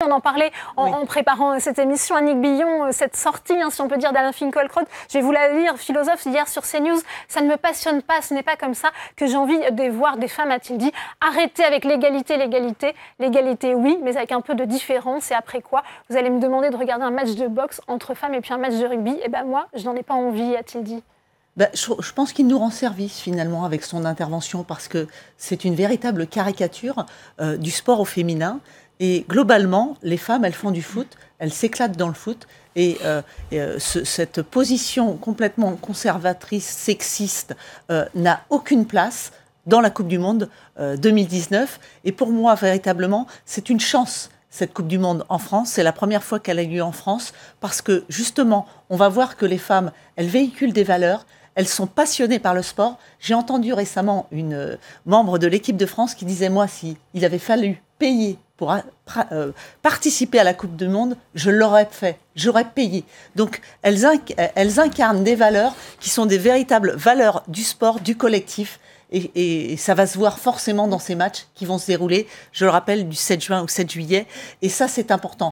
on en parlait en préparant cette émission. Annick Billon, cette sortie, si on peut dire, d'Alain Finkielkraut, je vais vous la lire, philosophe, hier sur CNews. Ça ne me passionne pas, ce n'est pas comme ça que j'ai envie de voir des femmes, a-t-il dit. Arrêtez avec l'égalité. L'égalité, oui, mais avec un peu de différence. Et après quoi, vous allez me demander de regarder un match de boxe entre femmes et puis un match de rugby. Et moi, je n'en ai pas envie, a-t-il dit. Je pense qu'il nous rend service finalement avec son intervention parce que c'est une véritable caricature du sport au féminin. Et globalement, les femmes, elles font du foot, elles s'éclatent dans le foot. Et cette position complètement conservatrice, sexiste, n'a aucune place dans la Coupe du Monde 2019. Et pour moi, véritablement, c'est une chance. Cette Coupe du Monde en France, c'est la première fois qu'elle a lieu en France parce que justement, on va voir que les femmes, elles véhiculent des valeurs. Elles sont passionnées par le sport. J'ai entendu récemment une membre de l'équipe de France qui disait, moi, s'il avait fallu payer pour participer à la Coupe du Monde, je l'aurais fait, j'aurais payé. Donc, elles incarnent des valeurs qui sont des véritables valeurs du sport, du collectif. Et ça va se voir forcément dans ces matchs qui vont se dérouler, je le rappelle, du 7 juin au 7 juillet. Et ça, c'est important.